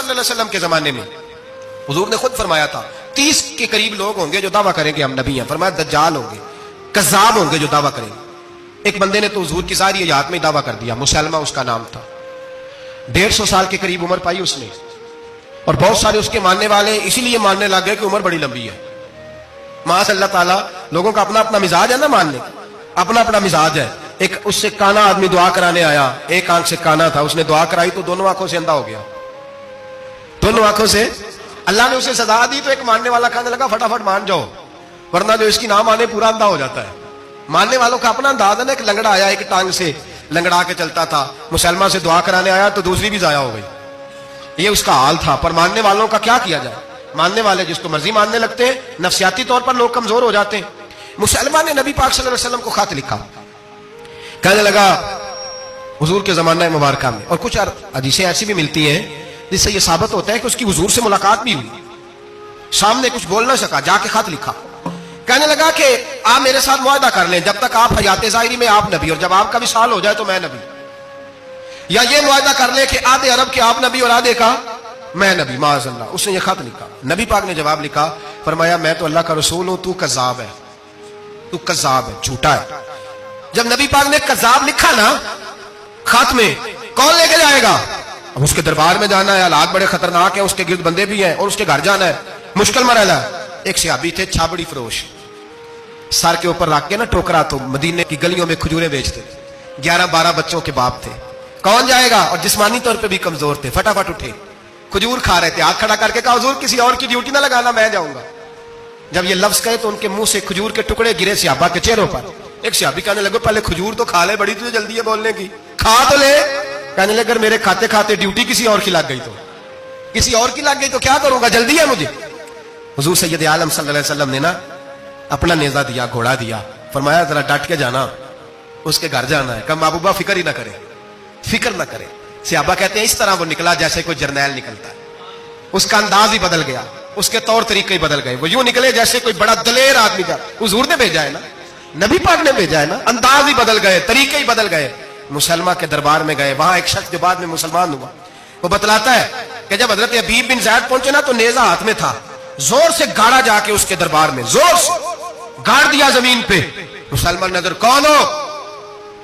صلی اللہ علیہ وسلم کے زمانے میں حضور نے خود فرمایا تھا 30 کے قریب لوگ ہوں گے جو دعویٰ کریں گے ہم نبی ہیں. فرمایا دجال ہوں گے, کذاب ہوں گے جو دعویٰ کریں گے. ایک بندے نے تو حضور کی ساری حیات میں دعویٰ کر دیا, مسلمہ اس کا نام تھا, 150 سال کے قریب عمر پائی اس نے, اور بہت سارے اس کے ماننے والے اسی لیے ماننے لگ گئے کہ عمر بڑی لمبی ہے. معاذ اللہ تعالیٰ, لوگوں کا اپنا اپنا مزاج ہے نا ماننے, اپنا اپنا مزاج ہے. ایک اس سے کانا آدمی دعا کرانے آیا, ایک آنکھ سے کانا تھا, اس نے دعا کرائی تو دونوں آنکھوں سے اندھا ہو گیا, دونوں آنکھوں سے. اللہ نے اسے سزا دی تو ایک ماننے والا کہنے لگا فٹافٹ مان جاؤ, ورنہ جو اس کی نہ مانے پورا اندھا ہو جاتا ہے. ماننے والوں کا اپنا انداز ہے نا. ایک لنگڑا آیا, ایک ٹانگ سے لنگڑا کے چلتا تھا, مسلمہ سے دعا کرانے آیا تو دوسری بھی ضائع ہو گئی. یہ اس کا حال تھا. پر ماننے والوں کا کیا کیا جائے, ماننے والے جس کو مرضی ماننے لگتے ہیں, نفسیاتی طور پر لوگ کمزور ہو جاتے ہیں. مسلمہ نے نبی پاک صلی اللہ علیہ وسلم کو خط لکھا, کہنے لگا حضور کے زمانہ مبارکہ میں, اور کچھ حدیثیں ایسی بھی ملتی ہیں جس سے یہ ثابت ہوتا ہے کہ اس کی حضور سے ملاقات بھی ہوئی, سامنے کچھ بول نہ سکا, جا کے خط لکھا. کہنے لگا کہ آپ میرے ساتھ معاہدہ کر لیں, جب تک آپ حیات ظاہری میں آپ نبی, اور جب آپ کا وصال ہو جائے تو میں نبی, یا یہ معاہدہ کر لیں کہ آدھے عرب کے آپ نبی اور آدھے کا میں نبی. معاذ اللہ. اس نے یہ خط لکھا. نبی پاک نے جواب لکھا, فرمایا میں تو اللہ کا رسول ہوں, تو کذاب ہے, تو کذاب ہے, جھوٹا ہے. جب نبی پاک نے کذاب لکھا نا خط میں, کون لے کے جائے گا؟ اب اس کے دربار میں جانا ہے, حالات بڑے خطرناک ہیں, اس کے گرد بندے بھی ہیں, اور اس کے گھر جانا ہے, مشکل مرحلہ ہے. ایک صحابی تھے چھابڑی فروش, سر کے اوپر رکھ کے نا ٹوکرا, تو مدینے کی گلیوں میں کھجوریں بیچتے, 11-12 بچوں کے باپ تھے. کون جائے گا؟ اور جسمانی طور پہ بھی کمزور تھے. فٹافٹ اٹھے, کھجور کھا رہے تھے, ہاتھ کھڑا کر کے کہا حضور کسی اور کی ڈیوٹی نہ لگانا, میں جاؤں گا. جب یہ لفظ کہے تو ان کے منہ سے کھجور کے ٹکڑے گرے صحابہ کے چہروں پر. ایک صحابی کہنے لگے پہلے کھجور تو کھا لے, بڑی تجھے جلدی ہے بولنے کی, کھا تو لے. کہنے لگے اگر میرے کھاتے کھاتے ڈیوٹی کسی اور کی لگ گئی, تو کسی اور کی لگ گئی تو کیا کروں گا, جلدی ہے مجھے. حضور سید عالم صلی اللہ علیہ وسلم نے نا اپنا نیزہ دیا, گھوڑا دیا, فرمایا ذرا ڈٹ کے جانا, اس کے گھر جانا ہے. کہا محبوبہ فکر ہی نہ کرے, فکر نہ کرے. صحابہ کہتے ہیں اس طرح وہ نکلا جیسے کوئی جرنیل نکلتا ہے, اس کا انداز ہی بدل گیا, اس کے طور طریقے ہی بدل گئے. وہ یوں نکلے جیسے کوئی بڑا دلیر آدمی جا, حضور نے بھیجا ہے نا, نبی پاک نے بھیجا ہے نا, انداز ہی بدل گئے, طریقے ہی بدل گئے. مسلمہ کے دربار میں گئے, وہاں ایک شخص جو بعد میں مسلمان ہوا, وہ بتلاتا ہے کہ جب حضرت حبیب بن زید پہنچے نا تو نیزہ ہاتھ میں تھا, زور سے گاڑا جا کے اس کے دربار میں, زور سے گاڑ دیا زمین پہ. مسلمان نظر, کون ہو؟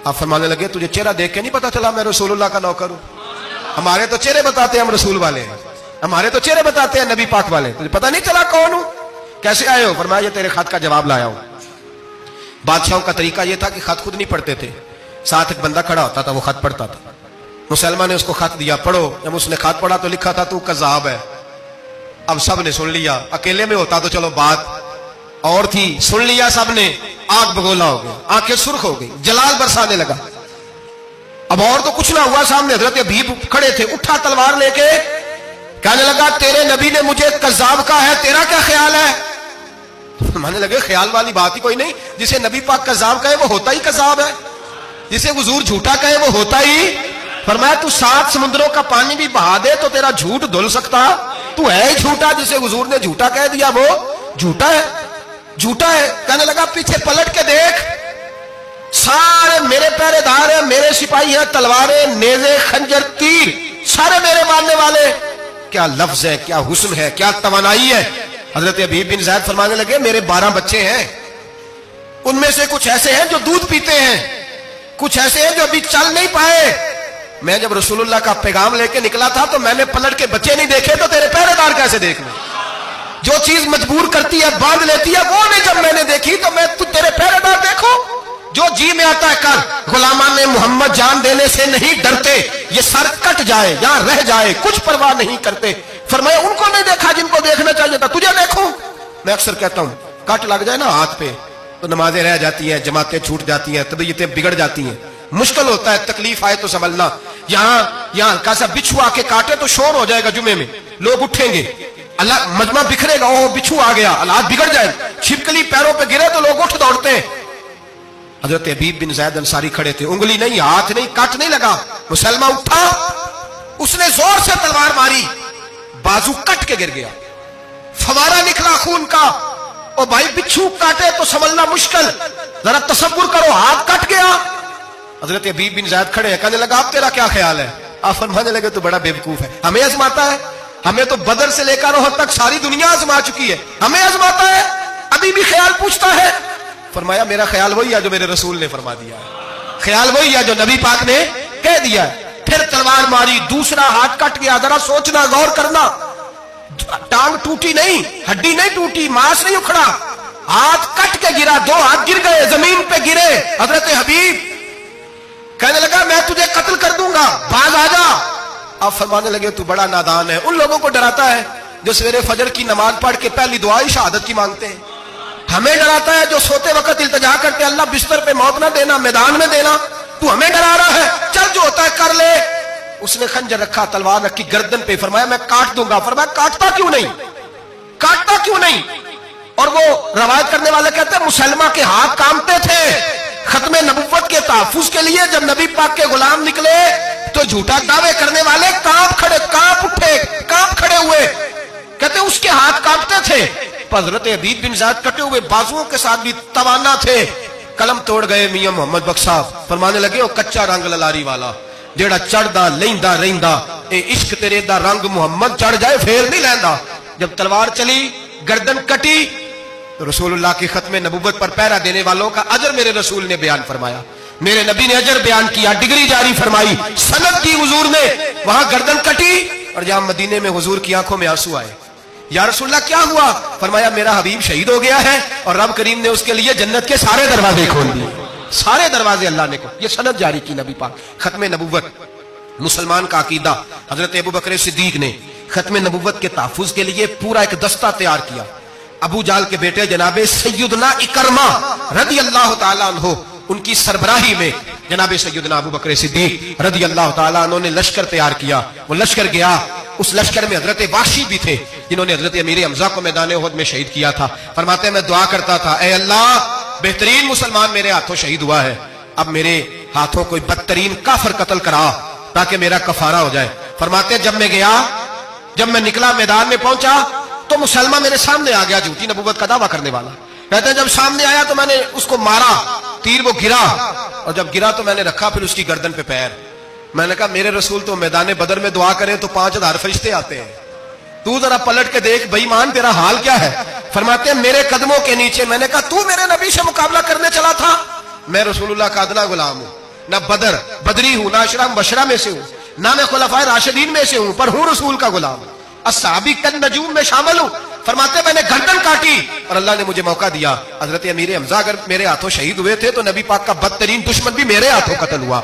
آپ فرمانے لگے تجھے چہرہ دیکھ کے نہیں پتا چلا میں رسول اللہ کا نوکر ہوں؟ ہمارے تو چہرے بتاتے ہیں, ہم رسول والے ہیں, ہمارے تو چہرے بتاتے ہیں نبی پاک والے, تجھے پتا نہیں چلا کون ہوں, کیسے آئے ہو؟ فرمایا یہ تیرے خط کا جواب لایا ہوں. بادشاہوں کا طریقہ یہ تھا کہ خط خود نہیں پڑھتے تھے, ساتھ ایک بندہ کھڑا ہوتا تھا, وہ خط پڑھتا تھا. مسلمان نے اس کو خط دیا, پڑھو. جب اس نے خط پڑھا تو لکھا تھا تو کذاب ہے. اب سب نے سن لیا, اکیلے میں ہوتا تو چلو بات اور تھی, سن لیا سب نے, آگ بگولا ہو گیا, آنکھیں سرخ ہو گئی, جلال برسانے لگا. اب اور تو کچھ نہ ہوا, سامنے حضرت حبیب کھڑے تھے, اٹھا تلوار لے کے, کہنے لگا تیرے نبی نے مجھے کذاب کہا ہے, تیرا کیا خیال ہے؟ مانے لگے خیال والی بات ہی کوئی نہیں, جسے نبی پاک کذاب کہے وہ ہوتا ہی کذاب ہے, جسے حضور جھوٹا کہے وہ ہوتا ہی. فرمایا تو 7 سمندروں کا پانی بھی بہا دے تو تیرا جھوٹ دھل سکتا, تو ہے ہی جھوٹا, جسے حضور نے جھوٹا کہہ دیا وہ جھوٹا ہے, جھوٹا ہے. کہنے لگا پیچھے پلٹ کے دیکھ, سارے میرے پہرے دار ہیں, میرے سپاہی ہیں, تلواریں, نیزے, خنجر, تیر, سارے میرے ماننے والے. کیا لفظ ہے, کیا حسن ہے, کیا توانائی ہے. حضرت حبیب بن زید فرمانے لگے میرے 12 بچے ہیں, ان میں سے کچھ ایسے ہیں جو دودھ پیتے ہیں, کچھ ایسے ہیں جو ابھی چل نہیں پائے. میں جب رسول اللہ کا پیغام لے کے نکلا تھا تو میں نے پلٹ کے بچے نہیں دیکھے, تو تیرے پہرے دار کیسے دیکھ لیں؟ جو چیز مجبور کرتی ہے, باندھ لیتی ہے, وہ نہیں جب میں نے دیکھی تو میں تیرے پہرے دار دیکھو. جو جی میں آتا ہے کر, غلامان محمد جان دینے سے نہیں ڈرتے, یہ سر کٹ جائے یا رہ جائے کچھ پرواہ نہیں کرتے. فرمایا ان کو نہیں دیکھا جن کو دیکھنا چاہیے تھا, تجھے دیکھوں. میں اکثر کہتا ہوں کٹ لگ جائے نا ہاتھ پہ تو نمازیں رہ جاتی ہیں, جماعتیں چھوٹ جاتی ہیں, طبیعتیں بگڑ جاتی ہیں, مشکل ہوتا ہے, تکلیف آئے تو سنبھلنا. یہاں ہلکا سا بچھو آ کے کاٹے تو شور ہو جائے گا, جمعے میں لوگ اٹھیں گے, اللہ مجمع بکھرے گا, او بچھو آ گیا, حالات بگڑ جائے. چھپکلی پیروں پہ گرے تو لوگ اٹھ دوڑتے ہیں. حضرت حبیب بن زید انصاری کھڑے تھے, انگلی نہیں, ہاتھ نہیں, کٹ نہیں لگا. مسلمہ اٹھا, اس نے زور سے تلوار ماری, بازو کٹ کے گر گیا, فوارہ نکلا خون کا. او بھائی بچھو کاٹے تو سنبھلنا مشکل, ذرا تصور کرو, ہاتھ کٹ گیا. حضرت حبیب بن زید کھڑے ہیں, کہنے لگا اب تیرا کیا خیال ہے؟ آپ فرمانے لگے تو بڑا بیوقوف ہے, ہمیں آزماتا ہے, ہمیں تو بدر سے لے کر احد تک ساری دنیا آزما چکی ہے, ہمیں آزماتا ہے, ابھی بھی خیال پوچھتا ہے. فرمایا میرا خیال وہی ہے جو میرے رسول نے فرما دیا ہے, خیال وہی ہے جو نبی پاک نے کہہ دیا ہے. پھر تلوار ماری, دوسرا ہاتھ کٹ گیا. ذرا سوچنا, غور کرنا, ٹانگ ٹوٹی نہیں, ہڈی نہیں ٹوٹی, ماس نہیں اکھڑا, ہاتھ کٹ کے گرا, 2 ہاتھ گر گئے, زمین پہ گرے. حضرت حبیب کہنے لگا میں تجھے قتل کر دوں گا, باز آ جا. آپ فرمانے لگے تو بڑا نادان ہے. ان لوگوں کو ڈراتا ہے جو سویرے فجر کی نماز پڑھ کے پہلی دعا ہی شہادت کی مانگتے ہیں. ہمیں ڈراتا ہے جو سوتے وقت التجا کرتے اللہ بستر پہ موت نہ دینا, میدان میں دینا. تو ہمیں ڈرا رہا ہے, چل جو ہوتا ہے کر لے. اس نے خنجر رکھا, تلوار رکھی گردن پہ. فرمایا میں کاٹ دوں گا. فرمایا کاٹتا کیوں نہیں, کاٹتا کیوں نہیں. اور وہ روایت کرنے والے کہتے ہیں مسلمہ کے ہاتھ کامتے تھے ختم نبوت کے تحفظ کے لیے. جب نبی پاک کے غلام نکلے تو جھوٹا دعوے کرنے والے کانپ کھڑے ہوئے. کہتے اس کے ہاتھ کانپتے تھے. حضرت حبیب بن زید کٹے ہوئے بازوؤں کے ساتھ بھی توانا تھے. قلم توڑ گئے میاں محمد بخش صاحب. فرمانے لگے وہ کچا رنگ للاری والا جیڑا چڑھدا لیندا رہندا, اے عشق تیرے دا رنگ محمد چڑھ جائے پھر نہیں لیندا. جب تلوار چلی, گردن کٹی, تو رسول اللہ کی ختم نبوت پر پہرا دینے والوں کا اجر میرے رسول نے بیان فرمایا. میرے نبی نے اجر بیان کیا, ڈگری جاری فرمائی, سند کی حضور نے. وہاں گردن کٹی اور جہاں مدینے میں حضور کی آنکھوں میں آنسو آئے. یا رسول اللہ کیا ہوا؟ فرمایا میرا حبیب شہید ہو گیا ہے اور رب کریم نے اس کے لیے جنت کے سارے دروازے کھول دیے, سارے دروازے اللہ نے کھول. یہ سند جاری کی نبی پاک. ختم نبوت مسلمان کا عقیدہ. حضرت ابو بکر صدیق نے ختم نبوت کے تحفظ کے لیے پورا ایک دستہ تیار کیا. ابو جال کے بیٹے جناب سیدنا اکرمہ رضی اللہ تعالیٰ عنہ, ان کی سربراہی میں جناب سیدنا ابو بکر صدیق رضی اللہ تعالیٰ عنہ نے لشکر تیار کیا. وہ لشکر گیا, اس لشکر میں حضرت وحشی بھی تھے جنہوں نے حضرت امیر حمزہ کو میدان احد میں شہید کیا تھا. فرماتے ہیں میں دعا کرتا تھا اے اللہ بہترین مسلمان میرے ہاتھوں شہید ہوا ہے, اب میرے ہاتھوں کوئی بدترین کافر قتل کرا تاکہ میرا کفارہ ہو جائے. فرماتے ہیں جب میں نکلا میدان میں پہنچا تو مسلمہ میرے سامنے آ گیا, جھوٹی نبوت کا دعویٰ کرنے والا. کہتے ہیں جب سامنے آیا تو میں نے اس کو مارا, تیر وہ گرا, اور جب گرا تو میں نے رکھا پھر اس کی گردن پہ پیر. میں نے کہا میرے رسول تو میدان بدر میں دعا کریں تو 5000 فرشتے آتے ہیں, تو ذرا پلٹ کے دیکھ بے ایمان تیرا حال کیا ہے. فرماتے ہیں میرے قدموں کے نیچے. میں نے کہا تو میرے نبی سے مقابلہ کرنے چلا تھا؟ میں رسول اللہ کا ادنا غلام ہوں, نہ بدری ہوں, نہ اشرا مبشرہ میں سے ہوں, نہ میں خلفائے راشدین میں سے ہوں, پر ہوں رسول کا غلام, الصحابی النجوم میں شامل ہوں. فرماتے میں نے گردن کاٹی اور اللہ نے مجھے موقع دیا. حضرت امیر حمزہ اگر میرے ہاتھوں شہید ہوئے تھے تو نبی پاک کا بدترین دشمن بھی میرے ہاتھوں قتل ہوا.